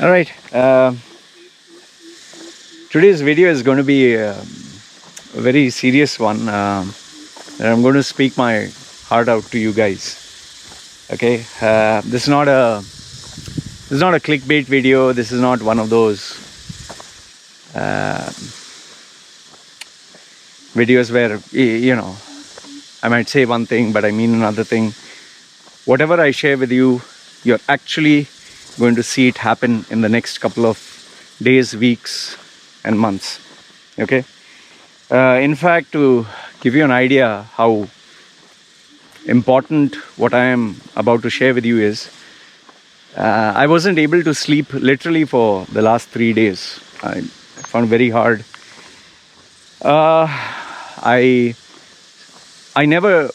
All right. Today's video is going to be a very serious one. And I'm going to speak my heart out to you guys. Okay. This is not a clickbait video. This is not one of those uh, videos where I might say one thing but I mean another thing. Whatever I share with you, you're actually going to see it happen in the next couple of days, weeks and months. Okay. In fact, to give you an idea how important what I am about to share with you is, I wasn't able to sleep literally for the last 3 days. I found it very hard. I never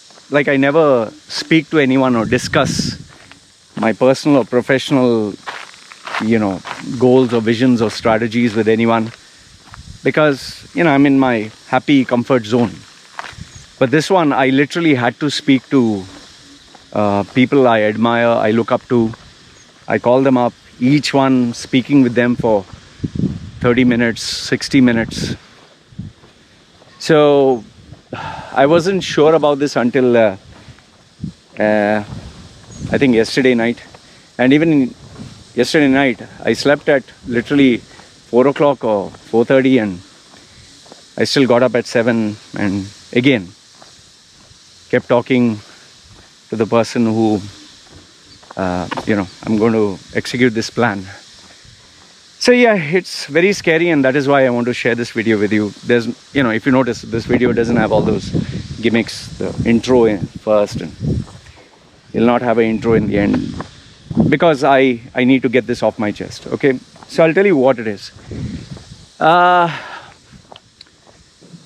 speak to anyone or discuss my personal or professional goals or visions or strategies with anyone, because I'm in my happy comfort zone. But this one, I literally had to speak to people I admire, I look up to. I call them up, each one speaking with them for 30 minutes, 60 minutes. So I wasn't sure about this until I think yesterday night. And even yesterday night, I slept at literally 4 o'clock or 4:30, and I still got up at 7 and again kept talking to the person who I'm going to execute this plan. So yeah, it's very scary, and that is why I want to share this video with you. There's, if you notice, this video doesn't have all those gimmicks, the intro first, and you'll not have an intro in the end, because I need to get this off my chest. Okay, so I'll tell you what it is.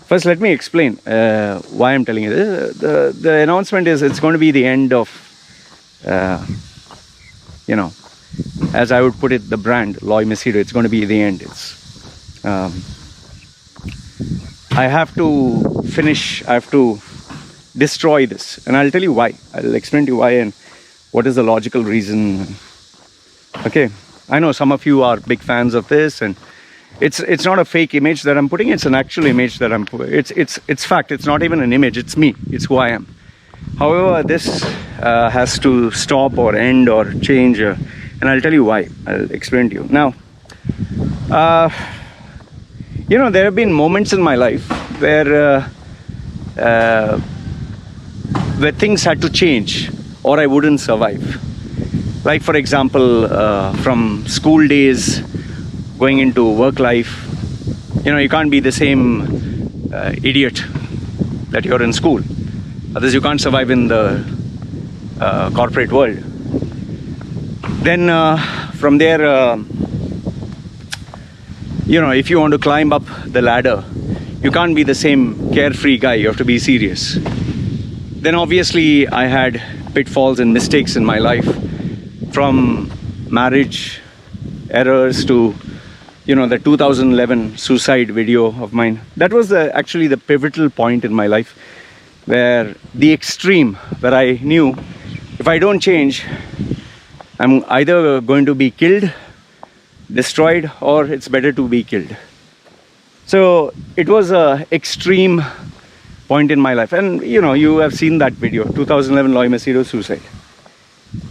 First, let me explain why I'm telling you this. The announcement is, it's going to be the end of as I would put it, the brand Loy Macedo. It's going to be the end. I have to finish, I have to destroy this, and I'll tell you why. I'll explain to you why and what is the logical reason. Okay, I know some of you are big fans of this, and it's not a fake image that I'm putting. It's an actual image that I'm putting. It's fact. It's not even an image. It's me. It's who I am. However, this has to stop or end or change, and I'll tell you why. I'll explain to you. Now, there have been moments in my life where things had to change or I wouldn't survive. Like, for example, from school days going into work life, you can't be the same idiot that you're in school. Otherwise, you can't survive in the corporate world. Then from there, if you want to climb up the ladder, you can't be the same carefree guy. You have to be serious. Then obviously, I had pitfalls and mistakes in my life, from marriage errors to the 2011 suicide video of mine. That was actually the pivotal point in my life, where the extreme, where I knew if I don't change, I'm either going to be killed, destroyed, or it's better to be killed. So it was a extreme point in my life, and you have seen that video, 2011 Loy Macedo suicide.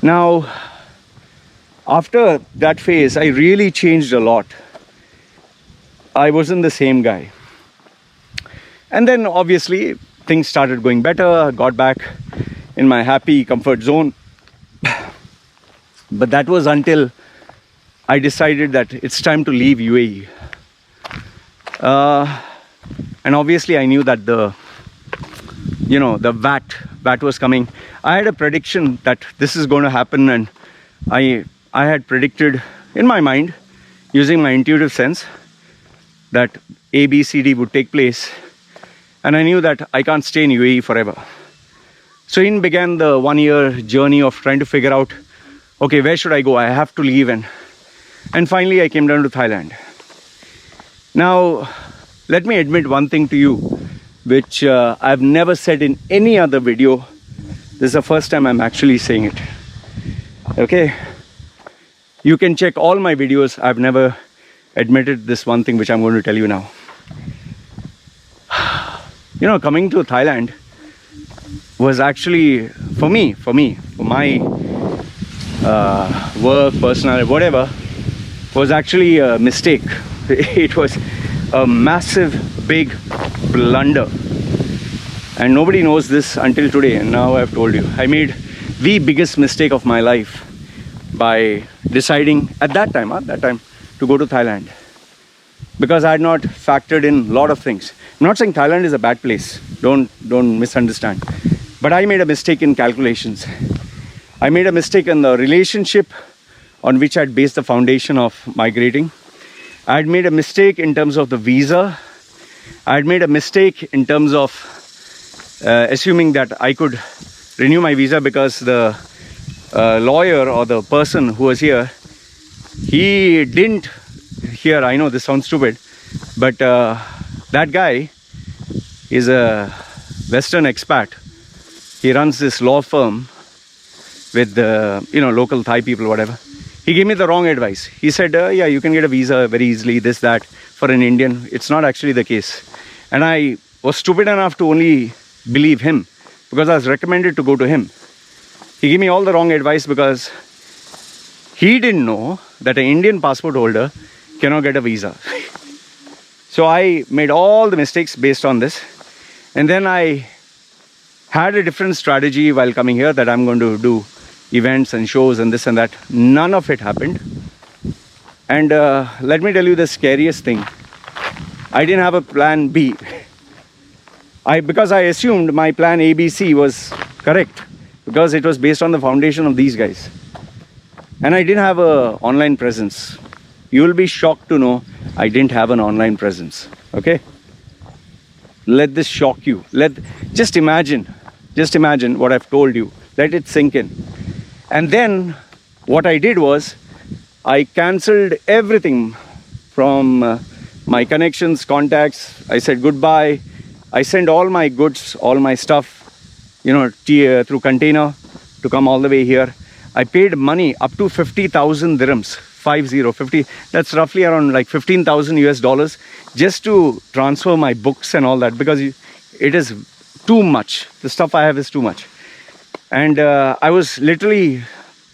Now, after that phase, I really changed a lot. I wasn't the same guy. And then obviously things started going better. I got back in my happy comfort zone. But that was until I decided that it's time to leave UAE. And obviously I knew that the VAT was coming. I had a prediction that this is going to happen, and I had predicted in my mind, using my intuitive sense, that A, B, C, D would take place. And I knew that I can't stay in UAE forever. So in began the 1-year journey of trying to figure out, okay, where should I go? I have to leave. And finally I came down to Thailand. Now, let me admit one thing to you, which I've never said in any other video. This is the first time I'm actually saying it. Okay? You can check all my videos. I've never admitted this one thing which I'm going to tell you now. You know, coming to Thailand was actually, for my work, personality, whatever, was actually a mistake. It was a massive, big blunder. And nobody knows this until today, and now I've told you. I made the biggest mistake of my life by deciding at that time to go to Thailand, because I had not factored in a lot of things. I'm not saying Thailand is a bad place, don't misunderstand, but I made a mistake in calculations. I made a mistake in the relationship on which I'd based the foundation of migrating. I had made a mistake in terms of the visa. I had made a mistake in terms of assuming that I could renew my visa, because the lawyer or the person who was here, he didn't hear. I know this sounds stupid, but that guy is a Western expat. He runs this law firm with local Thai people, whatever. He gave me the wrong advice. He said, yeah, you can get a visa very easily, this, that, for an Indian. It's not actually the case. And I was stupid enough to only believe him, because I was recommended to go to him. He gave me all the wrong advice, because he didn't know that an Indian passport holder cannot get a visa. So I made all the mistakes based on this. And then I had a different strategy while coming here, that I'm going to do events and shows and this and that. None of it happened. And let me tell you the scariest thing. I didn't have a plan B. Because I assumed my plan ABC was correct, because it was based on the foundation of these guys. And I didn't have an online presence. You will be shocked to know I didn't have an online presence. Okay? Let this shock you. Just imagine what I've told you. Let it sink in. And then what I did was, I cancelled everything from my connections, contacts. I said goodbye. I sent all my goods, all my stuff, through container to come all the way here. I paid money up to 50,000 dirhams, 50. That's roughly around like 15,000 US dollars, just to transfer my books and all that, because it is too much. The stuff I have is too much. And I was literally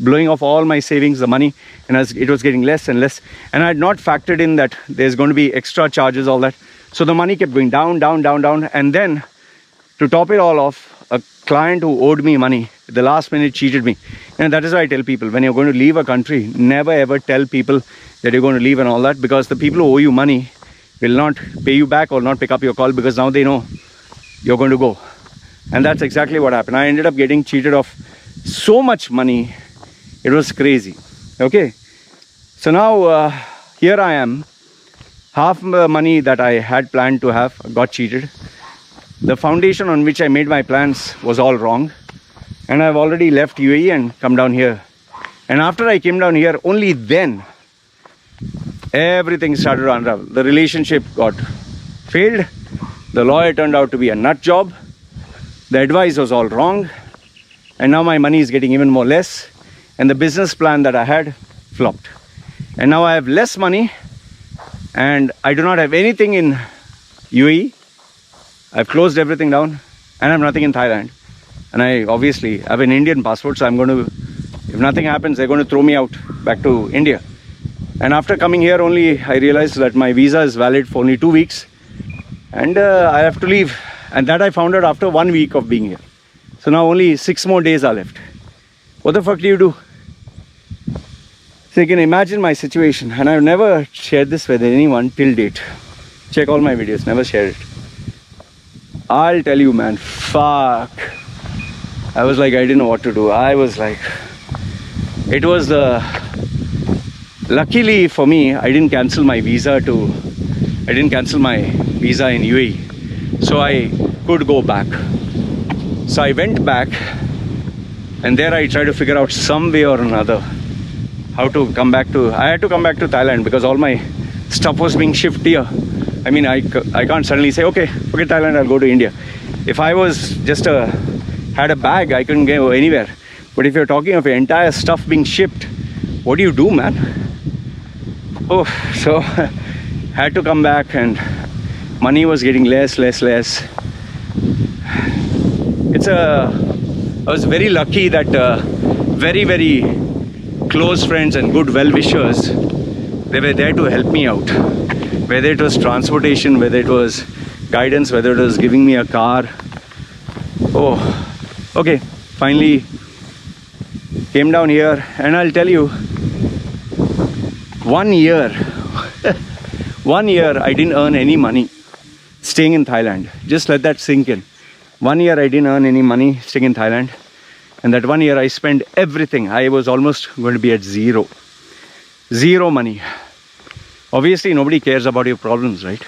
blowing off all my savings, the money, and it was getting less and less. And I had not factored in that there's going to be extra charges, all that. So the money kept going down. And then, to top it all off, a client who owed me money at the last minute cheated me. And that is why I tell people, when you're going to leave a country, never ever tell people that you're going to leave and all that, because the people who owe you money will not pay you back or not pick up your call, because now they know you're going to go. And that's exactly what happened. I ended up getting cheated of so much money. It was crazy. Okay. So now here I am. Half the money that I had planned to have got cheated. The foundation on which I made my plans was all wrong. And I've already left UAE and come down here. And after I came down here, only then everything started to unravel. The relationship got failed. The lawyer turned out to be a nut job. The advice was all wrong. And now my money is getting even more less. And the business plan that I had flopped. And now I have less money. And I do not have anything in UAE. I've closed everything down. And I have nothing in Thailand. And I obviously have an Indian passport. So I'm going to, if nothing happens, they're going to throw me out back to India. And after coming here only, I realized that my visa is valid for only 2 weeks. And I have to leave. And that I found out after 1 week of being here. So now only 6 more days are left. What the fuck do you do? So you can imagine my situation. And I've never shared this with anyone till date. Check all my videos, never share it. I'll tell you, man, fuck. I was like, I didn't know what to do. I was like, it was luckily for me, I didn't cancel my visa in UAE. So I could go back. So I went back, and there I tried to figure out some way or another how to come back to, I had to come back to Thailand, because all my stuff was being shipped here. I mean, I can't suddenly say, okay, forget Thailand, I'll go to India. If I was just had a bag, I couldn't go anywhere. But if you're talking of your entire stuff being shipped what do you do, man? Oh, so had to come back, and money was getting less. I was very lucky that very, very close friends and good well-wishers, they were there to help me out. Whether it was transportation, whether it was guidance, whether it was giving me a car. Oh, okay, finally came down here, and I'll tell you, 1 year, 1 year I didn't earn any money staying in Thailand. Just let that sink in. 1 year I didn't earn any money staying in Thailand, and that 1 year I spent everything. I was almost going to be at zero money. Obviously nobody cares about your problems, right?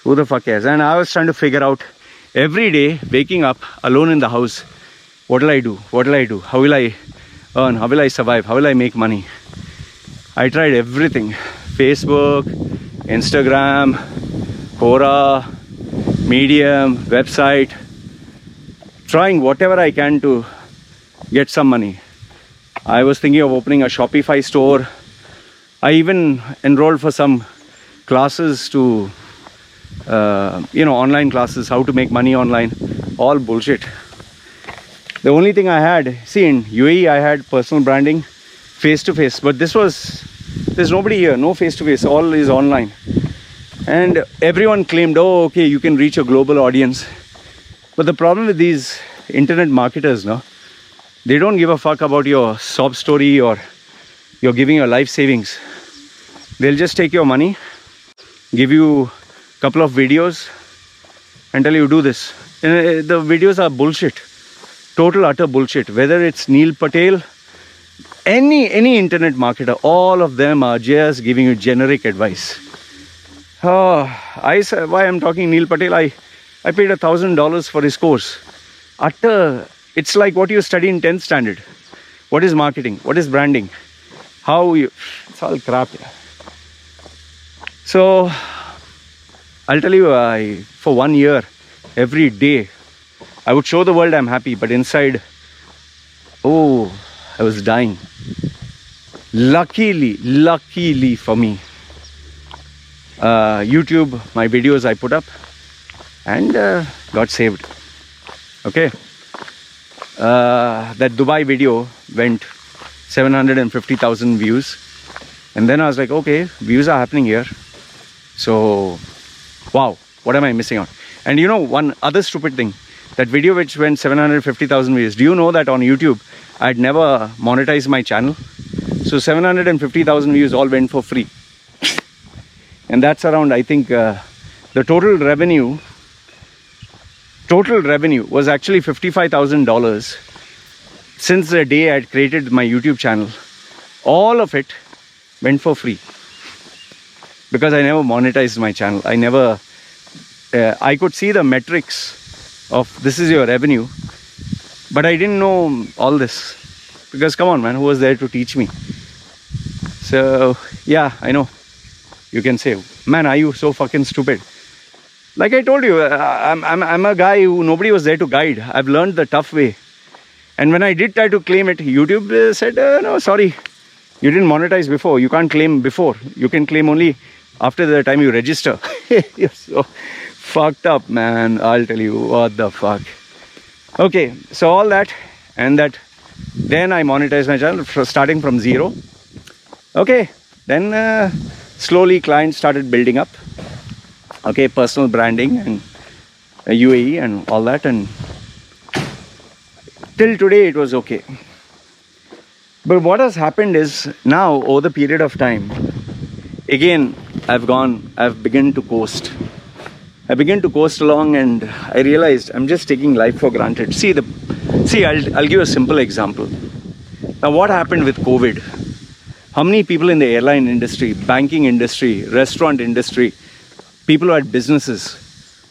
Who the fuck cares? And I was trying to figure out every day, waking up alone in the house, what will I do? How will I earn? How will I survive? How will I make money? I tried everything. Facebook, Instagram, Quora, Medium, website, trying whatever I can to get some money. I was thinking of opening a Shopify store. I even enrolled for some classes to, online classes, how to make money online. All bullshit. The only thing I had, see, in UAE I had personal branding, face-to-face, but there's nobody here, no face-to-face, all is online. And everyone claimed, oh, okay, you can reach a global audience. But the problem with these internet marketers, no, they don't give a fuck about your sob story or you're giving your life savings. They'll just take your money, give you a couple of videos and tell you do this. And the videos are bullshit, total utter bullshit. Whether it's Neil Patel, any internet marketer, all of them are just giving you generic advice. Why I'm talking Neil Patel, I paid $1,000 for his course. It's like what you study in 10th standard. What is marketing? What is branding? It's all crap. Yeah. So I'll tell you, for 1 year, every day, I would show the world I'm happy, but inside, I was dying. Luckily for me, YouTube, my videos I put up and got saved. Okay. That Dubai video went 750,000 views, and then I was like, okay, views are happening here, so wow, what am I missing out? And you know, one other stupid thing, that video which went 750,000 views, do you know that on YouTube I'd never monetized my channel? So 750,000 views all went for free. And that's around, I think, the total revenue was actually $55,000 since the day I had created my YouTube channel. All of it went for free because I never monetized my channel. I could see the metrics of this is your revenue, but I didn't know all this because, come on, man, who was there to teach me? So yeah, I know you can say, man, are you so fucking stupid? Like I told you, I'm a guy who nobody was there to guide. I've learned the tough way. And when I did try to claim it, YouTube said, no, sorry, you didn't monetize before. You can't claim before. You can claim only after the time you register. You're so fucked up, man. I'll tell you, what the fuck. Okay, so all that, and that, then I monetized my channel starting from zero. Okay, then slowly clients started building up. Okay, personal branding and UAE and all that, and till today it was okay. But what has happened is now, over the period of time, again I've begun to coast. I began to coast along, and I realized I'm just taking life for granted. I'll give a simple example. Now, what happened with COVID? How many people in the airline industry, banking industry, restaurant industry, people who had businesses,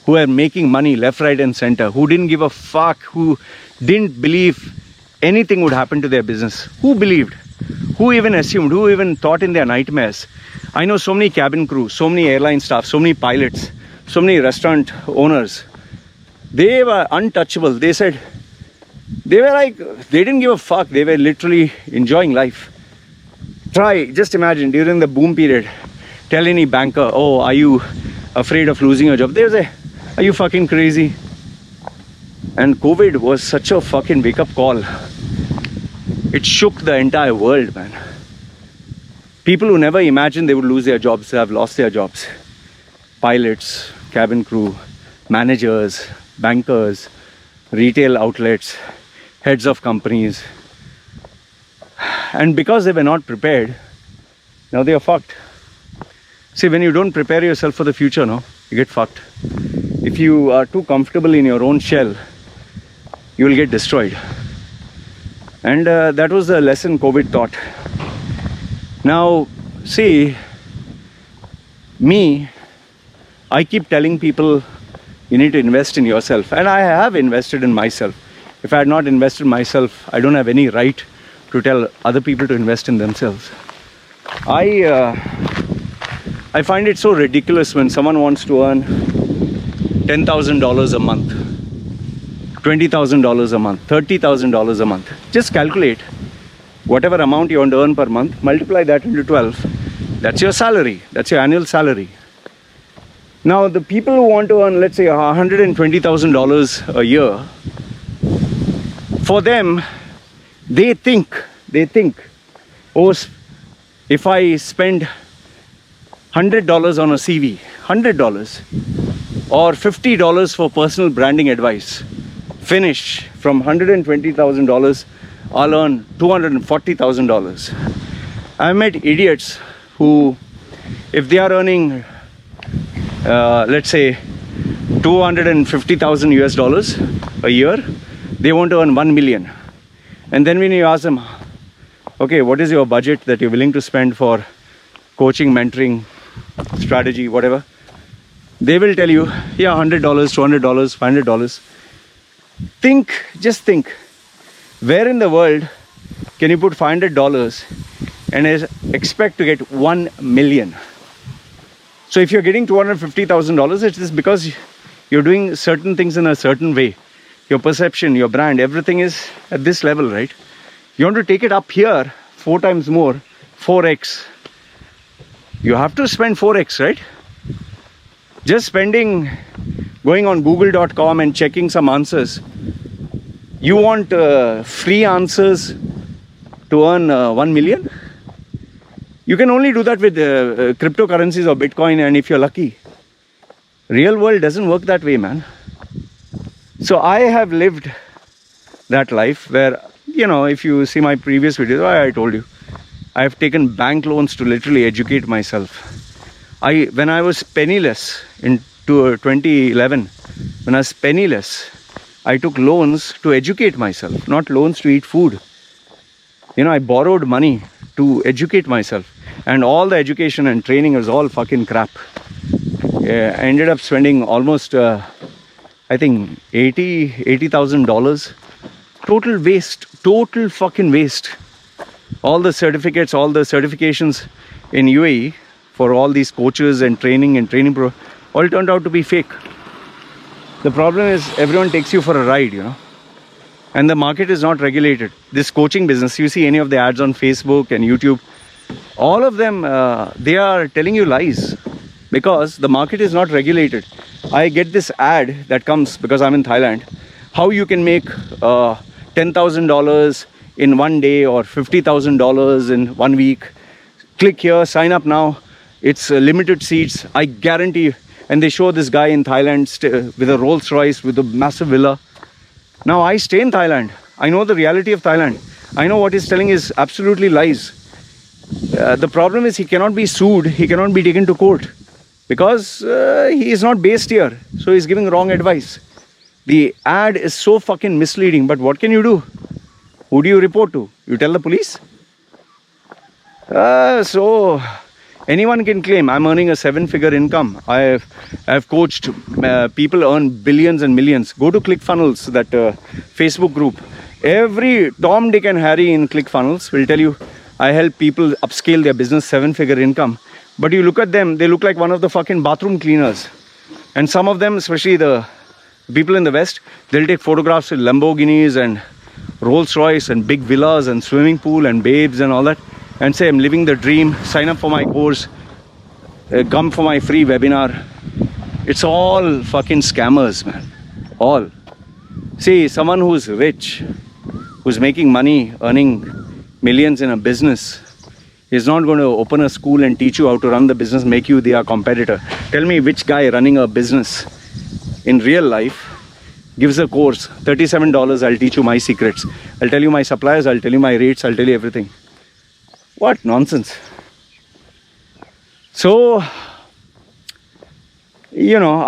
who were making money left, right and center, who didn't give a fuck, who didn't believe anything would happen to their business? Who believed? Who even assumed? Who even thought in their nightmares? I know so many cabin crew, so many airline staff, so many pilots, so many restaurant owners. They were untouchable. They said, they didn't give a fuck. They were literally enjoying life. Try, just imagine during the boom period, tell any banker, oh, are you afraid of losing your job? They'll say, are you fucking crazy? And COVID was such a fucking wake-up call. It shook the entire world, man. People who never imagined they would lose their jobs have lost their jobs. Pilots, cabin crew, managers, bankers, retail outlets, heads of companies. And because they were not prepared, now they are fucked. See, when you don't prepare yourself for the future, no, you get fucked. If you are too comfortable in your own shell, you will get destroyed. And that was the lesson COVID taught. Now, see, me, I keep telling people, you need to invest in yourself. And I have invested in myself. If I had not invested in myself, I don't have any right to tell other people to invest in themselves. I find it so ridiculous when someone wants to earn $10,000 a month, $20,000 a month, $30,000 a month. Just calculate whatever amount you want to earn per month, multiply that into 12. That's your salary. That's your annual salary. Now, the people who want to earn, let's say, $120,000 a year, for them, they think, oh, if I spend $100 on a CV, $100, or $50 for personal branding advice, finish from $120,000, I'll earn $240,000. I've met idiots who, if they are earning, let's say, $250,000 US a year, they want to earn 1 million. And then when you ask them, okay, what is your budget that you're willing to spend for coaching, mentoring, strategy, whatever, they will tell you, yeah, $100, $200, $500. Just think, where in the world can you put $500 and expect to get 1 million? So if you're getting $250,000, it is because you're doing certain things in a certain way. Your perception, your brand, everything is at this level, right? You want to take it up here 4 times more, 4x. You have to spend 4x, right? Just spending, going on google.com and checking some answers. You want free answers to earn 1 million? You can only do that with cryptocurrencies or Bitcoin, and if you're lucky. Real world doesn't work that way, man. So I have lived that life where, you know, if you see my previous videos, I told you, I have taken bank loans to literally educate myself. When I was penniless in 2011, when I was penniless, I took loans to educate myself, not loans to eat food. You know, I borrowed money to educate myself, and all the education and training was all fucking crap. I ended up spending almost, I think, $80,000. Total waste, total fucking waste. All the certificates, all the certifications in UAE for all these coaches and training pro, all turned out to be fake. The problem is everyone takes you for a ride, you know. And the market is not regulated. This coaching business, you see any of the ads on Facebook and YouTube, all of them, they are telling you lies because the market is not regulated. I get this ad that comes because I'm in Thailand. How you can make $10,000 in 1 day or $50,000 in 1 week. Click here, sign up now. It's limited seats, I guarantee you. And they show this guy in Thailand with a Rolls Royce, with a massive villa. Now I stay in Thailand. I know the reality of Thailand. I know what he's telling is absolutely lies. The problem is he cannot be sued. He cannot be taken to court because he is not based here. So he's giving wrong advice. The ad is so fucking misleading. But what can you do? Who do you report to? You tell the police? So anyone can claim I'm earning a 7-figure income. I've coached people earn billions and millions. Go to ClickFunnels, that Facebook group. Every Tom, Dick and Harry in ClickFunnels will tell you I help people upscale their business 7-figure income. But you look at them, they look like one of the fucking bathroom cleaners. And some of them, especially the people in the West, they'll take photographs with Lamborghinis and Rolls Royce and big villas and swimming pool and babes and all that. and say I'm living the dream, sign up for my course, come for my free webinar. It's all fucking scammers, man. All. See, someone who's rich, who's making money, earning millions in a business, is not going to open a school and teach you how to run the business, make you their competitor. Tell me which guy running a business in real life gives a course, $37, I'll teach you my secrets. I'll tell you my suppliers, I'll tell you my rates, I'll tell you everything. What nonsense. So, you know,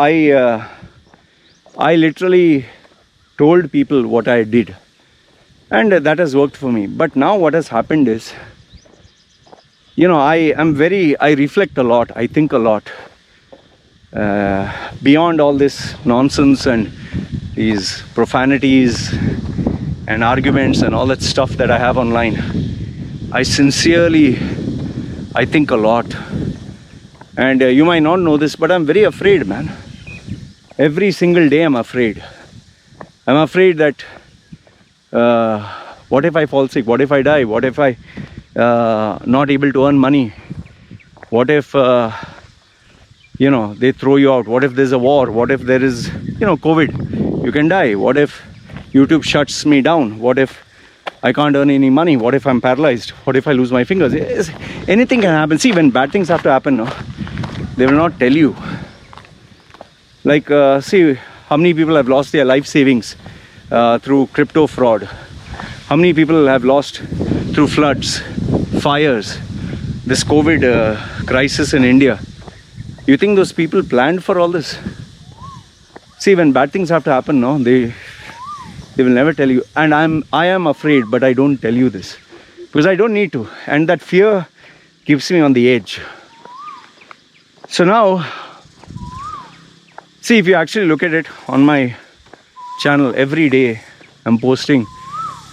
I literally told people what I did, and that has worked for me. But now what has happened is, you know, I reflect a lot, I think a lot. Beyond all this nonsense and these profanities and arguments and all that stuff that I have online, I think a lot. And you might not know this, but I'm very afraid, man. Every single day I'm afraid. I'm afraid that what if I fall sick? What if I die? What if I not able to earn money? What if you know, they throw you out? What if there's a war? What if there is, you know, COVID? You can die. What if YouTube shuts me down? What if I can't earn any money? What if I'm paralyzed? What if I lose my fingers? Anything can happen. See, when bad things have to happen, no, they will not tell you. Like, see, how many people have lost their life savings through crypto fraud? How many people have lost through floods, fires, this COVID crisis in India? You think those people planned for all this? See, when bad things have to happen, no, they will never tell you. And I am afraid, but I don't tell you this because I don't need to. And that fear keeps me on the edge. So now, see, if you actually look at it on my channel, every day I'm posting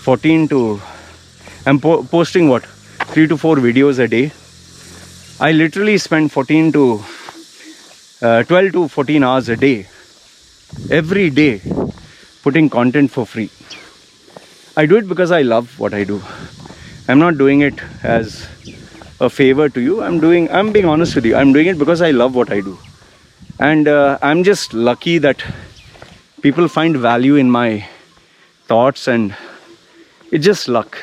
posting what, 3 to 4 videos a day. I literally spend 12 to 14 hours a day, every day, putting content for free. I do it because I love what I do. I'm not doing it as a favor to you. I'm being honest with you. I'm doing it because I love what I do. And I'm just lucky that people find value in my thoughts, and it's just luck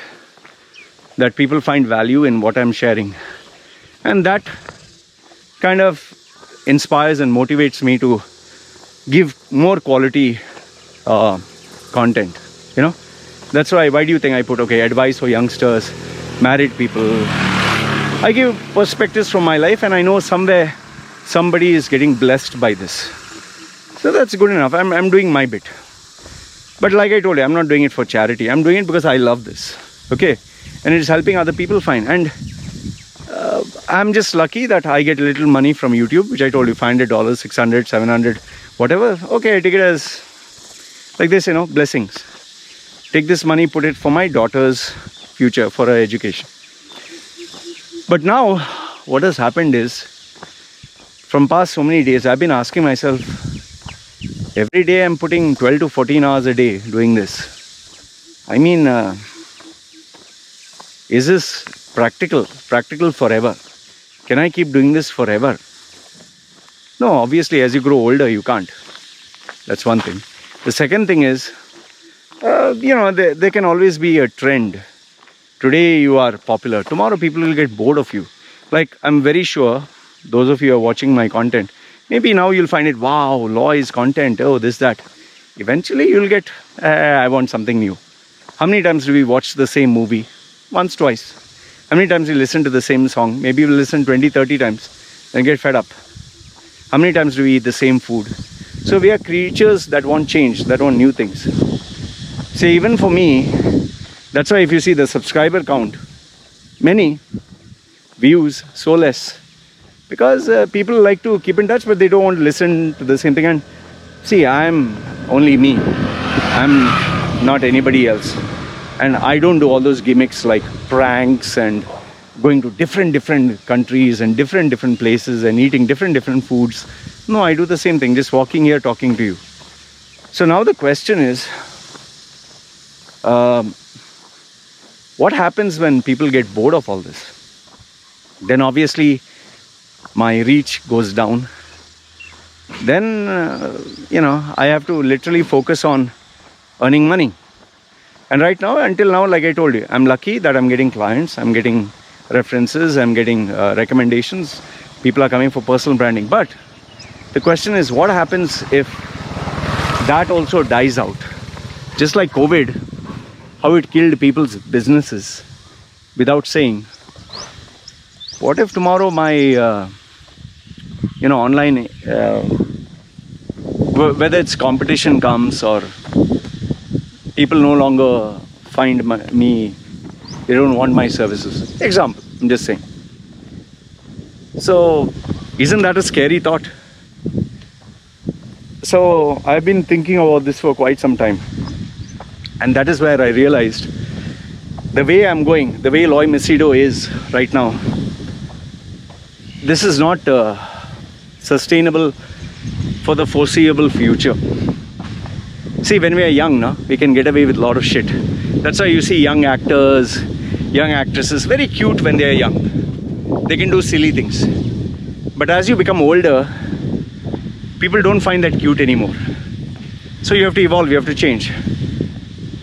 that people find value in what I'm sharing. And that kind of inspires and motivates me to give more quality content, you know. That's why do you think I put, okay, advice for youngsters, married people. I give perspectives from my life, and I know somewhere somebody is getting blessed by this. So that's good enough. I'm doing my bit. But like I told you, I'm not doing it for charity. I'm doing it because I love this, okay? And it's helping other people find. And I'm just lucky that I get a little money from YouTube, which I told you, $500, $600, $700, whatever. Okay, I take it as like this, you know, blessings. Take this money, put it for my daughter's future, for her education. But now, what has happened is, from past so many days, I've been asking myself, every day I'm putting 12 to 14 hours a day doing this. I mean, is this practical forever? Can I keep doing this forever? No, obviously, as you grow older, you can't. That's one thing. The second thing is, you know, there can always be a trend. Today you are popular. Tomorrow people will get bored of you. Like, I'm very sure, those of you who are watching my content, maybe now you'll find it, wow, Loy's content, oh, this, that. Eventually you'll get, I want something new. How many times do we watch the same movie? Once, twice. How many times we listen to the same song? Maybe we'll listen 20, 30 times and get fed up. How many times do we eat the same food? So we are creatures that want change, that want new things. See, even for me, that's why if you see the subscriber count, many, views, so less. Because people like to keep in touch, but they don't want to listen to the same thing. And see, I'm only me. I'm not anybody else. And I don't do all those gimmicks like pranks and going to different countries and different places and eating different foods. No, I do the same thing, just walking here, talking to you. So now the question is, what happens when people get bored of all this? then obviously my reach goes down. Then, I have to literally focus on earning money. And right now, until now, like I told you, I'm lucky that I'm getting clients, I'm getting references, I'm getting recommendations. People are coming for personal branding. But the question is, what happens if that also dies out? Just like COVID, how it killed people's businesses without saying. What if tomorrow my online, whether it's competition comes or people no longer find me, they don't want my services. Example, I'm just saying. So, isn't that a scary thought? So, I've been thinking about this for quite some time. And that is where I realized the way I'm going, the way Loy Macedo is right now, this is not sustainable for the foreseeable future. See, when we are young, we can get away with a lot of shit. That's why you see young actors, young actresses, very cute when they are young. They can do silly things. But as you become older, people don't find that cute anymore. So you have to evolve, you have to change.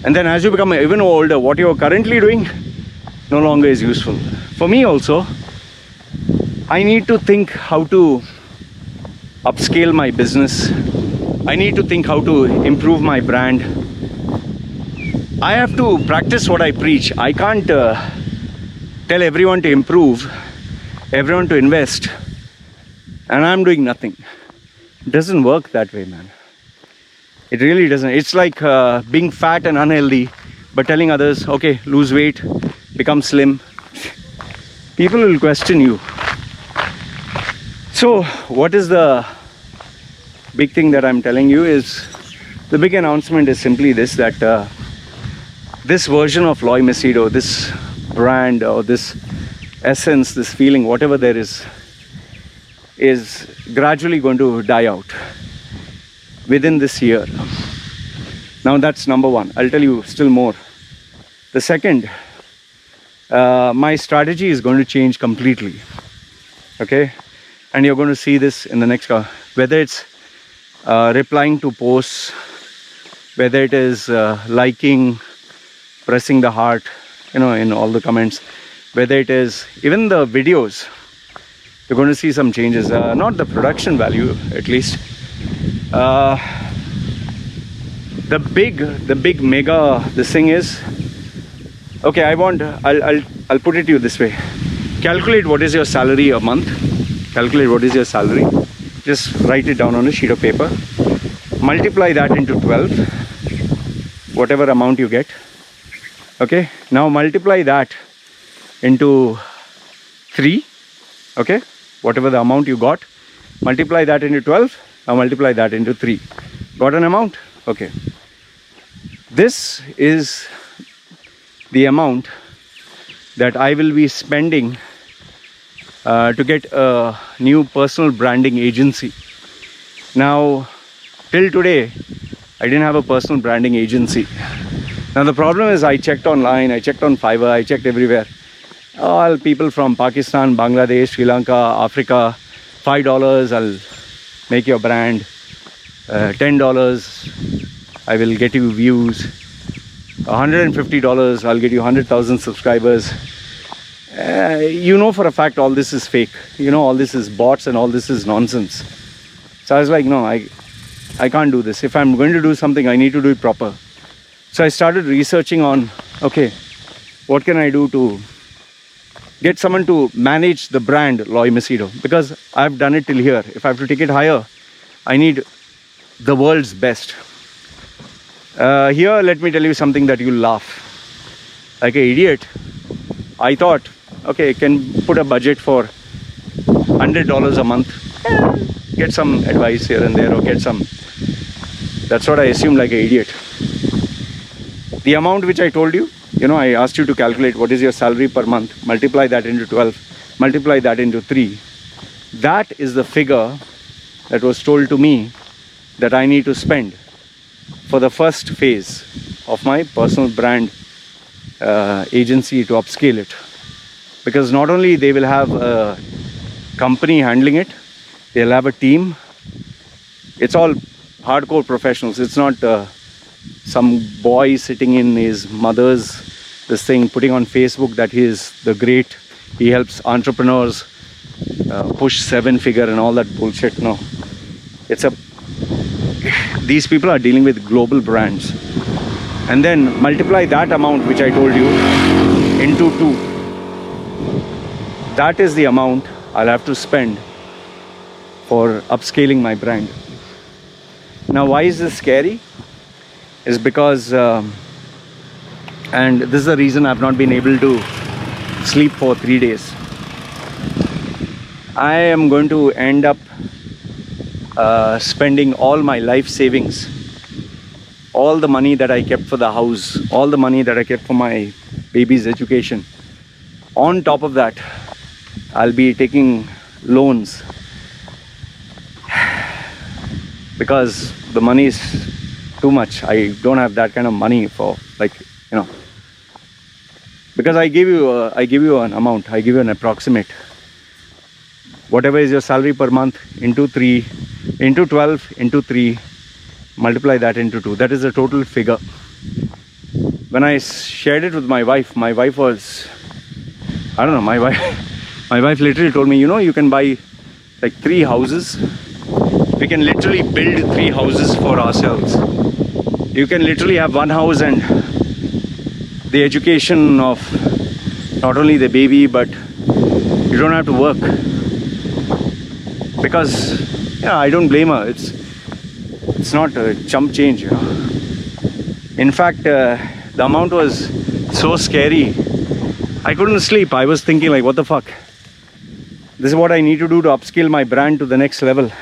And then as you become even older, what you are currently doing no longer is useful. For me also, I need to think how to upscale my business. I need to think how to improve my brand. I have to practice what I preach. I can't tell everyone to improve, everyone to invest, and I'm doing nothing. It doesn't work that way, man. It really doesn't. It's like being fat and unhealthy, but telling others, okay, lose weight, become slim. People will question you. So, what is the big thing that I'm telling you is, the big announcement is simply this, that this version of Loy Macedo, this brand or this essence, this feeling, whatever there is gradually going to die out within this year. Now that's number one. I'll tell you still more. The second, my strategy is going to change completely. Okay? And you're going to see this in the next, whether it's replying to posts, whether it is liking, pressing the heart, in all the comments, whether it is even the videos, you're going to see some changes. Not the production value, at least. The big mega, this thing is, okay, I'll put it to you this way. Calculate what is your salary a month. Calculate what is your salary. Just write it down on a sheet of paper. Multiply that into 12, whatever amount you get. Okay, now multiply that into 3. Okay, whatever the amount you got, multiply that into 12. Now multiply that into 3. Got an amount? Okay. This is the amount that I will be spending to get a new personal branding agency. Now, till today, I didn't have a personal branding agency. Now the problem is, I checked online, I checked on Fiverr, I checked everywhere. All people from Pakistan, Bangladesh, Sri Lanka, Africa, $5, I'll make your brand. $10, I will get you views. $150, I'll get you 100,000 subscribers. For a fact all this is fake. All this is bots and all this is nonsense. So I was like, no, I can't do this. If I'm going to do something, I need to do it proper. So I started researching on, okay, what can I do to get someone to manage the brand Loy Macedo? Because I've done it till here. If I have to take it higher, I need the world's best. Here, let me tell you something that you'll laugh. Like an idiot, I thought, okay, can put a budget for $100 a month. Get some advice here and there, or get some. That's what I assumed, like an idiot. The amount which I told you, I asked you to calculate what is your salary per month, multiply that into 12, multiply that into 3. That is the figure that was told to me that I need to spend for the first phase of my personal brand agency to upscale it. because not only they will have a company handling it, they'll have a team. It's all hardcore professionals. It's not some boy sitting in his mother's this thing putting on Facebook that he is the great, he helps entrepreneurs push 7-figure and all that bullshit. No, it's a these people are dealing with global brands, and then multiply that amount which I told you into 2. That is the amount I'll have to spend for upscaling my brand. Now, why is this scary? Is because and this is the reason I've not been able to sleep for 3 days. I am going to end up spending all my life savings, all the money that I kept for the house, all the money that I kept for my baby's education. On top of that, I'll be taking loans because the money is too much. I don't have that kind of money for, like, because I give you an amount, I give you an approximate. Whatever is your salary per month into 12 into 3, multiply that into 2. That is the total figure. When I shared it with my wife was, I don't know, my wife literally told me, you can buy like 3 houses. We can literally build 3 houses for ourselves. You can literally have 1 house and the education of not only the baby, but you don't have to work. Because I don't blame her. It's not a chump change. In fact, the amount was so scary. I couldn't sleep. I was thinking, like, what the fuck? This is what I need to do to upscale my brand to the next level.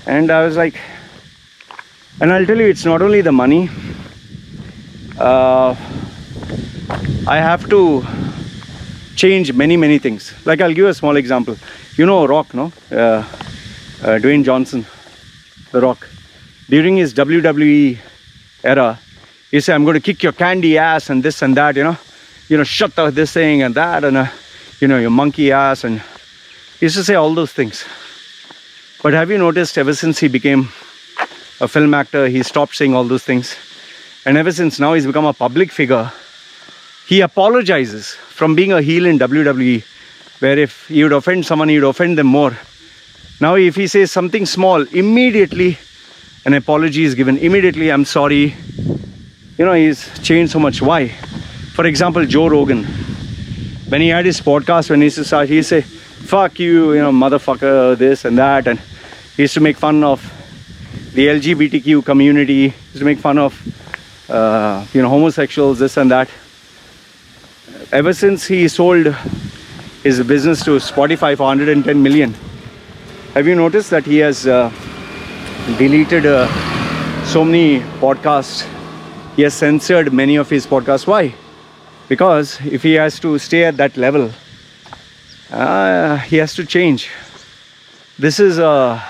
And I was like, and I'll tell you, it's not only the money. I have to change many things. Like, I'll give you a small example. Rock, no? Dwayne Johnson, The Rock. During his WWE era, he said, I'm going to kick your candy ass and this and that, shut this thing and that, and, your monkey ass. And he used to say all those things. But have you noticed, ever since he became a film actor, he stopped saying all those things. And ever since now he's become a public figure, he apologizes from being a heel in WWE, where if he would offend someone, he would offend them more. Now if he says something small, immediately an apology is given. Immediately, I'm sorry. He's changed so much. Why? For example, Joe Rogan. When he had his podcast, when he used to start, he used to say, fuck you, motherfucker, this and that. And he used to make fun of the LGBTQ community. He used to make fun of, homosexuals, this and that. Ever since he sold his business to Spotify for 110 million, have you noticed that he has deleted so many podcasts? He has censored many of his podcasts. Why? Because if he has to stay at that level, he has to change. This is a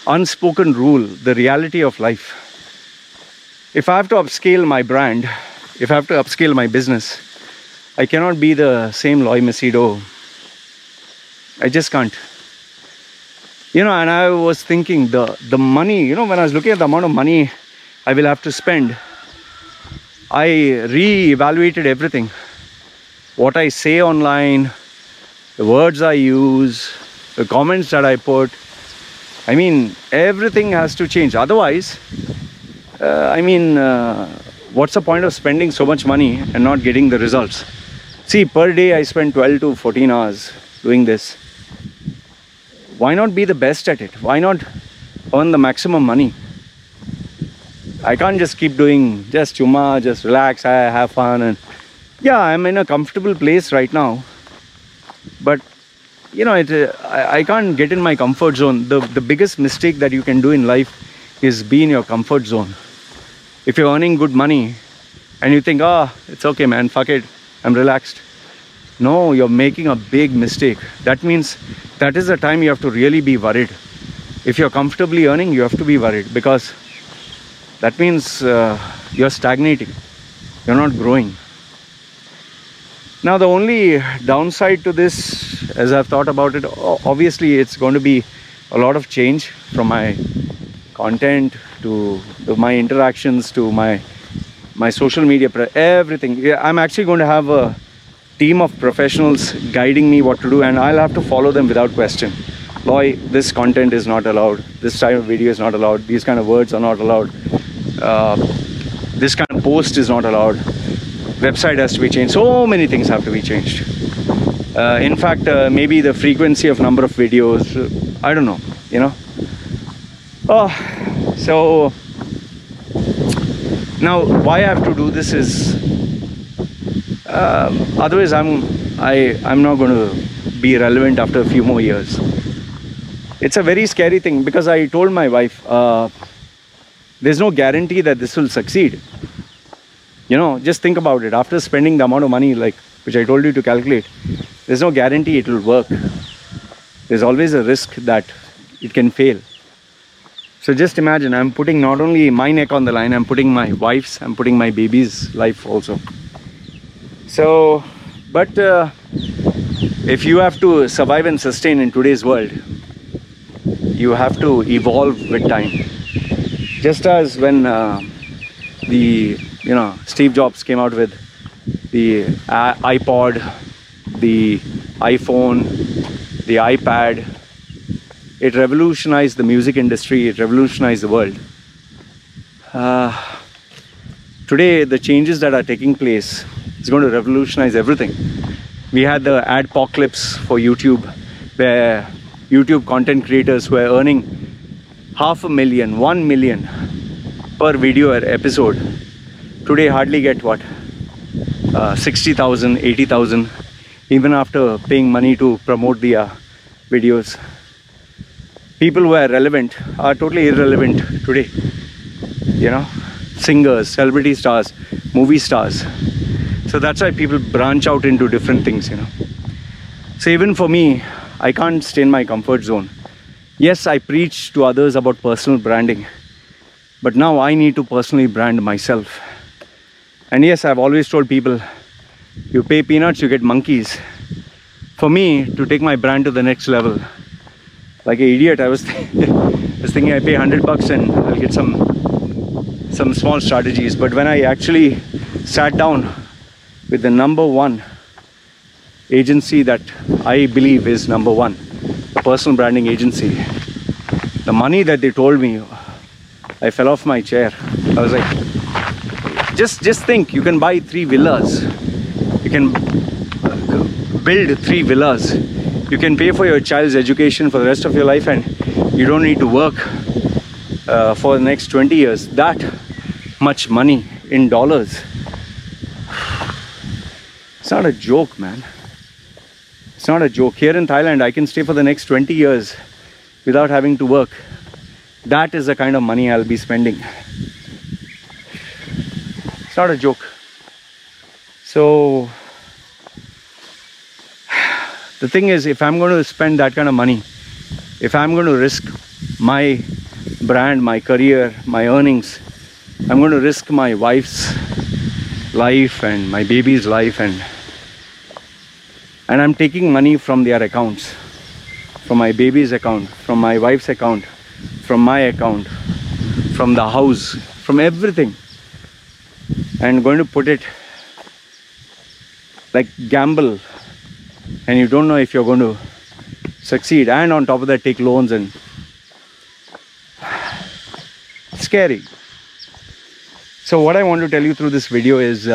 unspoken rule, the reality of life. If I have to upscale my brand, if I have to upscale my business, I cannot be the same Loy Macedo. I just can't. And I was thinking the money, when I was looking at the amount of money I will have to spend, I re-evaluated everything. What I say online, the words I use, the comments that I put. I mean, everything has to change. Otherwise, what's the point of spending so much money and not getting the results? See, per day I spend 12 to 14 hours doing this. Why not be the best at it? Why not earn the maximum money? I can't just keep doing just chuma, just relax, have fun. And yeah, I'm in a comfortable place right now. But, I can't get in my comfort zone. The biggest mistake that you can do in life is be in your comfort zone. If you're earning good money and you think, it's okay, man, fuck it, I'm relaxed. No, you're making a big mistake. That means that is the time you have to really be worried. If you're comfortably earning, you have to be worried, because that means you're stagnating. You're not growing. Now, the only downside to this, as I've thought about it, obviously it's going to be a lot of change from my content to my interactions to my social media, everything. Yeah, I'm actually going to have a team of professionals guiding me what to do, and I'll have to follow them without question. Loy, this content is not allowed, this type of video is not allowed, these kind of words are not allowed, this kind of post is not allowed, website has to be changed, so many things have to be changed. In fact, maybe the frequency of number of videos, I don't know, you know. So now why I have to do this is, otherwise I'm not going to be relevant after a few more years. It's a very scary thing, because I told my wife, there's no guarantee that this will succeed. You know, just think about it. After spending the amount of money, like, which I told you to calculate, there's no guarantee it will work. There's always a risk that it can fail. So just imagine, I'm putting not only my neck on the line, I'm putting my wife's, I'm putting my baby's life also. So, but if you have to survive and sustain in today's world, you have to evolve with time. Just as when Steve Jobs came out with the iPod, the iPhone, the iPad, it revolutionized the music industry, it revolutionized the world. Today, the changes that are taking place is going to revolutionize everything. We had the adpocalypse for YouTube, where YouTube content creators were earning 500,000, 1 million per video or episode. Today hardly get what? 60,000, 80,000, even after paying money to promote their videos. People who are relevant are totally irrelevant today. You know, singers, celebrity stars, movie stars. So that's why people branch out into different things, you know. So even for me, I can't stay in my comfort zone. Yes, I preach to others about personal branding, but now I need to personally brand myself. And yes, I've always told people, you pay peanuts, you get monkeys. For me, to take my brand to the next level, like an idiot, I was thinking I pay $100 and I'll get some small strategies. But when I actually sat down with the number one agency that I believe is number one, a personal branding agency, the money that they told me, I fell off my chair. I was like, just think, you can buy 3 villas, you can build 3 villas, you can pay for your child's education for the rest of your life, and you don't need to work for the next 20 years. That much money in dollars. It's not a joke, man. It's not a joke. Here in Thailand, I can stay for the next 20 years without having to work. That is the kind of money I'll be spending. It's not a joke. So, the thing is, if I'm going to spend that kind of money, if I'm going to risk my brand, my career, my earnings, I'm going to risk my wife's life and my baby's life, and I'm taking money from their accounts, from my baby's account, from my wife's account, from my account, from the house, from everything, and going to put it like gamble, and you don't know if you're going to succeed, and on top of that take loans, and it's scary. So what I want to tell you through this video is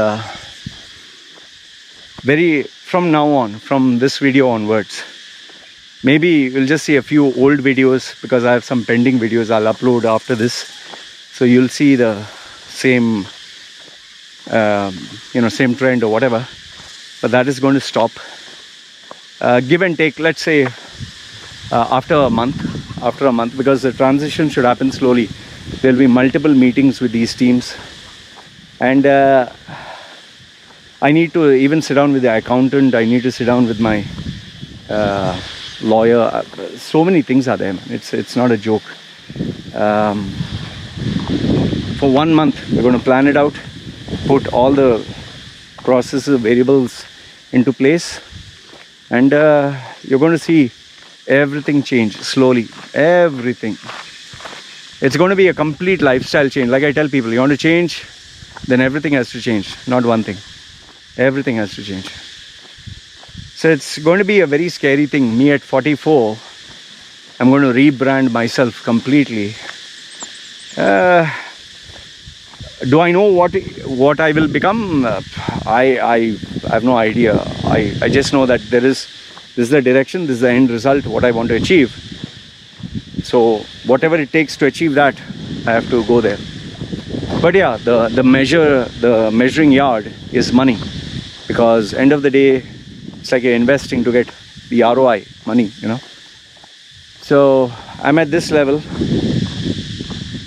from now on, from this video onwards, maybe we'll just see a few old videos, because I have some pending videos I'll upload after this. So you'll see the same, same trend or whatever, but that is going to stop. Give and take, let's say after a month, because the transition should happen slowly. There'll be multiple meetings with these teams, and I need to even sit down with the accountant. I need to sit down with my lawyer. So many things are there, man. It's not a joke. For 1 month, we're going to plan it out, put all the processes, variables into place, and you're going to see everything change slowly. Everything. It's going to be a complete lifestyle change. Like I tell people, you want to change, then everything has to change, not one thing. Everything has to change. So it's going to be a very scary thing. Me at 44, I'm going to rebrand myself completely. Do I know what I will become? I have no idea. I just know that this is the direction, this is the end result, what I want to achieve. So whatever it takes to achieve that, I have to go there. But yeah, the measuring yard is money, because end of the day, it's like you're investing to get the ROI, money, you know. So I'm at this level.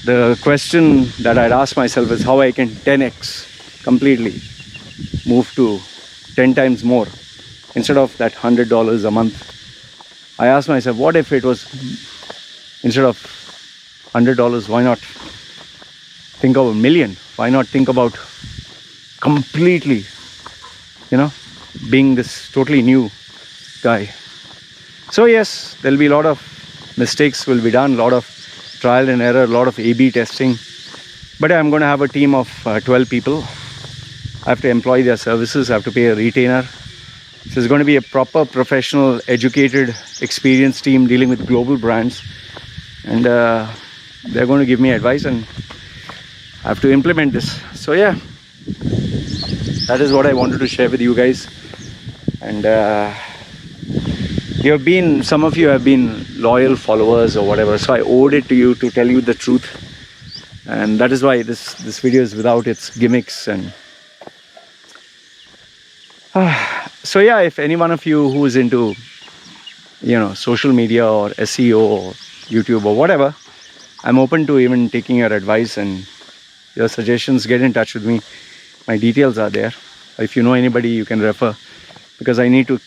The question that I'd ask myself is how I can 10x completely, move to 10 times more instead of that $100 a month. I asked myself, what if it was instead of $100, why not think of $1 million? Why not think about completely, you know, being this totally new guy? So yes, there'll be a lot of mistakes will be done, a lot of trial and error, a lot of A/B testing. But I'm going to have a team of 12 people. I have to employ their services. I have to pay a retainer. So it's going to be a proper, professional, educated, experienced team dealing with global brands. And they're going to give me advice, and I have to implement this. So yeah, that is what I wanted to share with you guys. And some of you have been loyal followers or whatever, so I owed it to you to tell you the truth. And that is why this video is without its gimmicks. And so yeah, if any one of you who is into, you know, social media or SEO or YouTube or whatever, I'm open to even taking your advice and your suggestions. Get in touch with me. My details are there. If you know anybody, you can refer, because I need to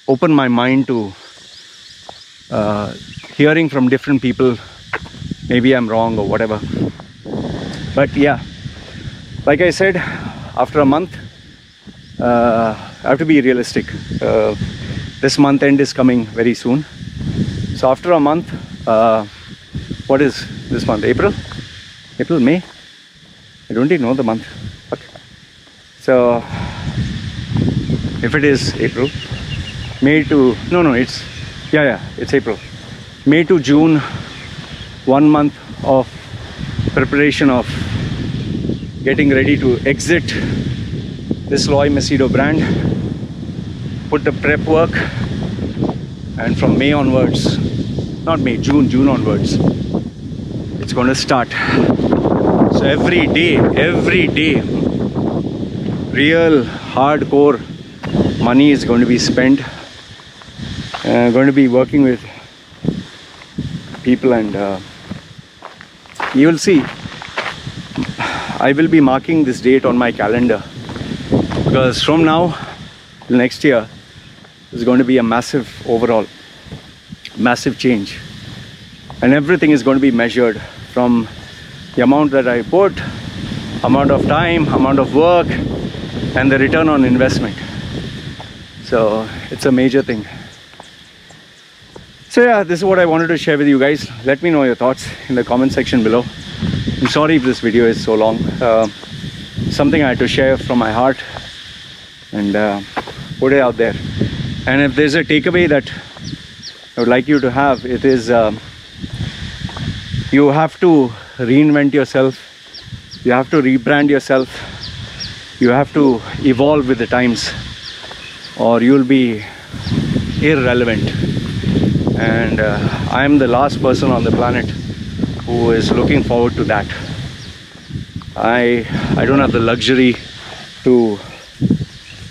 open my mind to hearing from different people. Maybe I'm wrong or whatever. But yeah, like I said, after a month, I have to be realistic. This month end is coming very soon. So after a month, what is this month? April, May? I don't even know the month. What? So if it is April, it's April. May to June, 1 month of preparation of getting ready to exit this Loy Macedo brand, put the prep work, and from May onwards, not May, June onwards, it's going to start. So every day, real hardcore money is going to be spent. Going to be working with people, and you will see. I will be marking this date on my calendar, because from now till next year is going to be a massive change, and everything is going to be measured from the amount that I put, amount of time, amount of work, and the return on investment. So it's a major thing. So yeah, this is what I wanted to share with you guys. Let me know your thoughts in the comment section below. I'm sorry if this video is so long. Something I had to share from my heart and put it out there. And if there's a takeaway that I would like you to have, it is you have to reinvent yourself. You have to rebrand yourself. You have to evolve with the times, or you'll be irrelevant. And I am the last person on the planet who is looking forward to that. I don't have the luxury to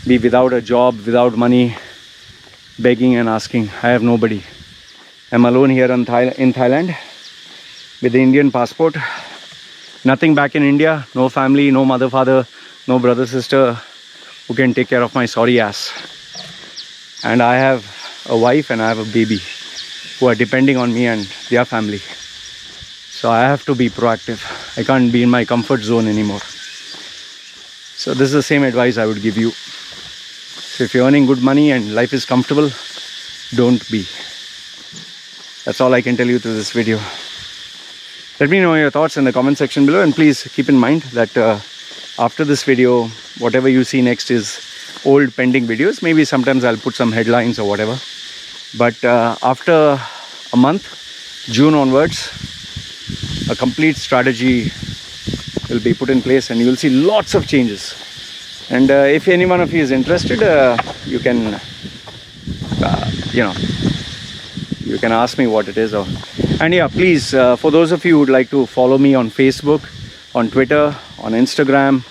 be without a job, without money, begging and asking. I have nobody. I'm alone here in Thailand with the Indian passport. Nothing back in India. No family, no mother, father, no brother, sister who can take care of my sorry ass. And I have a wife and I have a baby who are depending on me and their family. So I have to be proactive. I can't be in my comfort zone anymore. So this is the same advice I would give you. So if you're earning good money and life is comfortable, don't be. That's all I can tell you through this video. Let me know your thoughts in the comment section below, and please keep in mind that after this video, whatever you see next is old pending videos. Maybe sometimes I'll put some headlines or whatever. But after a month, June onwards, a complete strategy will be put in place and you will see lots of changes. And if any one of you is interested, you can you can ask me what it is. And yeah, please, for those of you who would like to follow me on Facebook, on Twitter, on Instagram,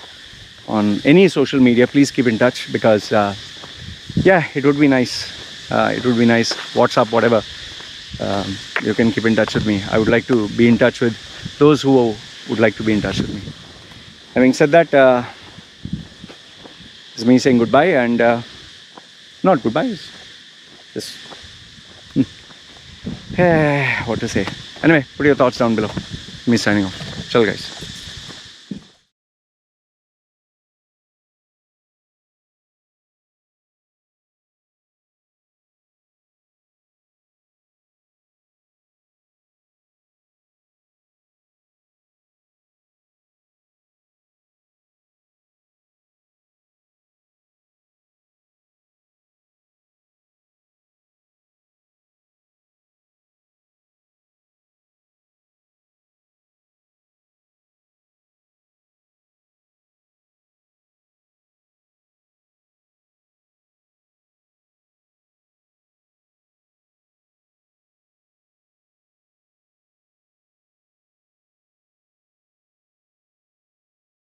on any social media, please keep in touch, because yeah, it would be nice. It would be nice. WhatsApp, whatever. You can keep in touch with me. I would like to be in touch with those who would like to be in touch with me. Having said that, it's me saying goodbye, and not goodbye, it's just what to say. Anyway, put your thoughts down below. Me signing off. Ciao guys.